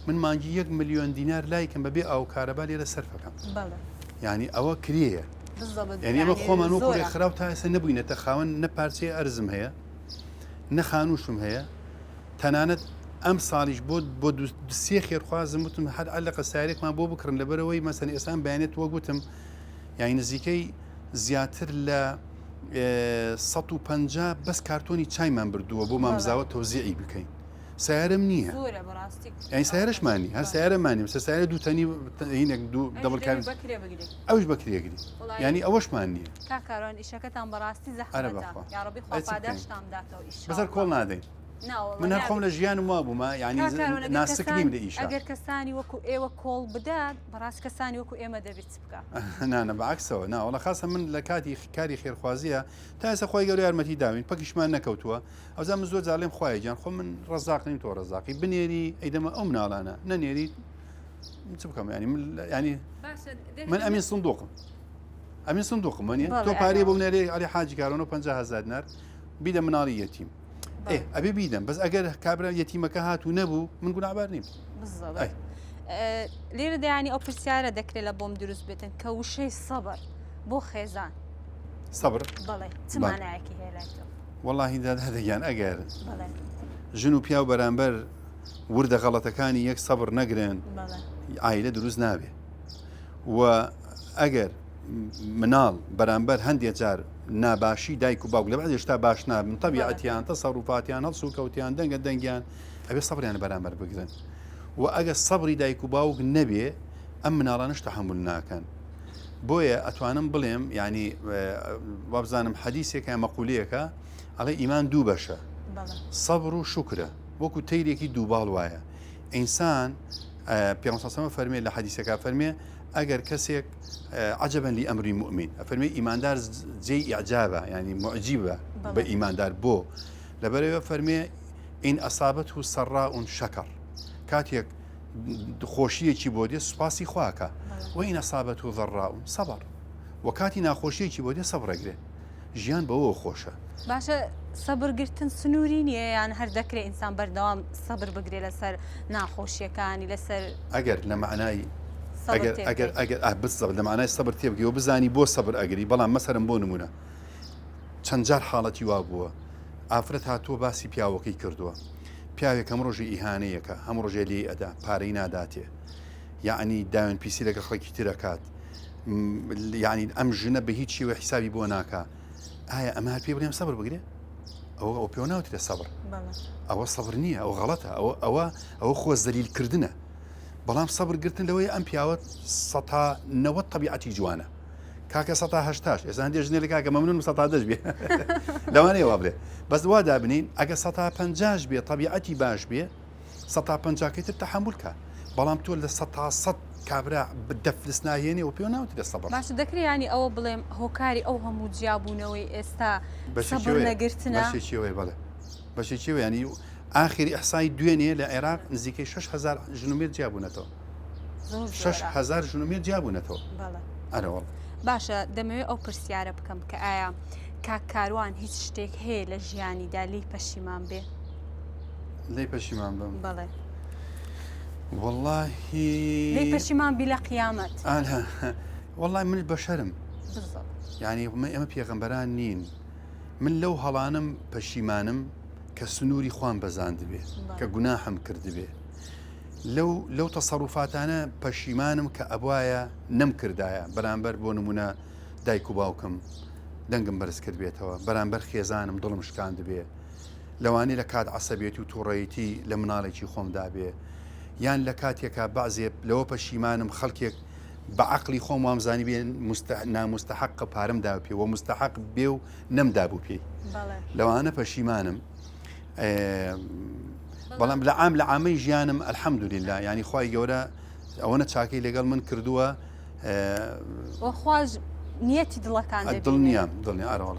من مانجی 1 ملیۆن دینار لایکم بەبێ ئاو کارەبا لێرە سەرفەکەم یعنی ئەوە کرێیە یعنی ئەمە خۆمان وەکو خراو تا ئێستا نەبووینەتە خاوەن نە پارچەی ئەرزم هەیە نە خانووشم هەیە تەنانەت ئەم ساڵیش بۆ سێ خێرخوازم وتم هەر ئەلەقە سایرێکمان بۆ بکڕن لەبەرەوەی مەسەن ئێسان بەیانێت وەگوتم یعنی نزیکەی زیاتر لە 150 بەس کارتۆنی چایمان بردووە بۆ مامزاوە تۆزیعی بکەین سیارم نییە ئەی سیارشمانی هەر سیارەمانیم سە سیارە دووتەنی هینێک دوو دەبڵکار ئەوش بەکرێگری ینی ئەوەشمان نییە کاکارۆن ئیشەکەتان بەڕاستی زەحمەتە یاڕەبی خوا پاداشتان بداتەوە ئیشاڵڵا بەسەر کۆڵ نادەین من هەر خۆم لە ژیانم وا بوومە ینی ناسک نیم لە ئیشە ئەگەر کەسانی وەکو ئێوە کۆڵ بدات بەڕاست کەسانی وەکو ئێمە دەبێت چ بکە نانە بەعکسەوە ناوەڵە خاصە من لە کاتی کاری خێرخوازیە تا ئێستا خۆی گەورە یارمەتی داوین پەکیشمان نەکەوتووە ئەوزا من زۆر جاڵێم خوایە گیان خۆ من ڕەزاق نیم تۆ ڕەزاقی بنێری ئەیدەمە ئەو مناڵانە نەنێری چ بکەم ینی من ئەمین سندوقم ئەمین سندوقم وەنیە تۆ پارێ بۆ منێری علی حاجی کارۆنە 50,000 دینار بیدە مناڵی یەتیم ئەبێ بیدەم بەس ئەگەر کابرا یەتیمەکە هاتوو نەبوو من گوناهبار نیم لێرە دەیانی ئەو پرسیارە دەکرێت لە بۆم دروست بێتن کە وشەی سەبر بۆ خێزان سەبر بەڵێ چمانایەکی هێلایتەوە وەڵاهی دادەگیان ئەگەر ژن و پیا و بەرامبەر وردە غەڵەتەکانی یەک سەبر نەگرن عایلە دروست نابێ و ئەگەر مناڵ بەرامبەر هەندێک جار ناباشی دایک و باوک لە بعد هێشتا باش نابن تەبیعەتیان تەسەڕوفاتیان هەڵسو و کەوتیان دەنگە دەنگیان ئەبێ سەبریان بەرامبەر بگرن و ئەگە سەبری دایک و باوک نەبێ ئەم مناڵانش تەحمل ناکەن بۆیە ئەتوانم بڵێم ینی وابزانم حەدیثێکە مەقولەیەکە ئەڵێ ئیمان دوو بەشە سەبر و شوکرە وەکو تەیرێکی دووباڵ وایە ئینسان پێغەمبەر فەرمێ لە حەدیثەکە فەرمێ ئەگەر کەسێک عجبا لأمر مؤمن فەرمێ ئیماندار جێی ئیعجابە ینی معجیبە بە ئیماندار بۆ لەبەرەوە فەرمێ ئین ئەسابەته سەڕاء شەکەڕ کاتێک خۆشیەکی بۆ دێ سوپاسی خواکە و ئین ئەسابەته ضەڕاء سەبر و کاتی ناخۆشیەکی بۆ دێ سەبرەگرێ ژیان بەوە خۆشە باشە سەبرگرتن سنووری نییە یان هەر دەکرێت ئینسان بەردەوام سەبر بگرێت لەسەر ناخۆشیەکانی لەسەر ئەگەر لە معنای ئەگەر بسەبر لە معنای سەبر تێبگەی و بزانی بۆ سەبر ئەگری بەڵام مەسەرم بۆ نمونە چەند جار حاڵەتی وا بووە ئافرەت هاتووە باسی پیاوەکەی کردووە پیاوێک هەم ڕۆژی ئیهانەیەکە هەم ڕۆژێ لێ ئەدا پارەی ناداتێ یعنی داوێن پیسی لەگە خەڵکی ترەکات یعنی ئەم ژنە بە هیچ شێوە حیسابی بۆ ناکا ئایا ئەمە هەر پێ بڵێم سەبر بگرێ ئەوە پێ ناوترێ سەبر ئەوە سەبر نییە ئەو غەڵەتە ئەوە خۆ زەلیلکردنە بەڵام سەبرگرتن لەوەی ئەم پیاوە 90 طبیعەتی جوانە کاکە 180 ئێستا هەندێک ژنێ لە کاکە مەمنون 110 بێ لەوانەیە وا بڵێ بەس وا دابنین ئەگە 150 بێ طبیعەتی باش بێ 150کەیتر تەحمل کە بەڵام تۆ لە 100 کابرا دەفلس ناهێنێ و پێ ناوترێ سەبر باش دەکرێت ینی ئەوە بڵێم هۆکاری ئەو هەموو جیابوونەوەی ئێستا سەبر نەگرتنە بەشێکیەوەی بەڵێ بەشێکیەوە ینی ئاخری ئەحسای دوێنێ لە عێراق نزیکەی 6,000 ژنومێر جیابوونەتەوە 6,000 ژنومێر جیابوونەتەوە ئەرەوە باشە دەمەوێت ئەو پرسیارە بکەم کە ئایا کاکاروان هیچ شتێک هەیە لە ژیانیدا لی پەشیمان بێ لی پەشیمان بم بەڵێ واللهی لی پەشیمان بی لە قیامەت والله من بەشەرم یعنی ئێمە پێغەمبەران نین من لەو هەڵانم پەشیمانم کە سنووری خوان بەزاند بێ کە گوناحم کرد بێ لەو تەسەڕوفاتانە پەشیمانم کە ئەبوایە نەم کردایە بەرامبەر بۆ نمونە دایک و باوکم دەنگم بەرز کرد بێتەوە بەرامبەر خێزانم دڵم شکاند بێ لەوانەیە لە کات عەسەبیەتی و تووڕەیەتی لە مناڵێکی خۆمدا بێ یان لە کاتێکە بەعزێ لەوە پەشیمانم خەڵکێک بە عەقلی خۆم وامزانی بێ نامستەحەق پارەم دا پێ و مستەحەق بێ و نەمدابوو پێی لەوانە پەشیمانم بەڵام لە عامەی ژیانم ئەلحەمدولیلا ینی خوای گەورە ئەوەنە چاکەی لەگەڵ من کردووە وەخواش نیەتی دڵەکان دڵنیام ئارەوەڵ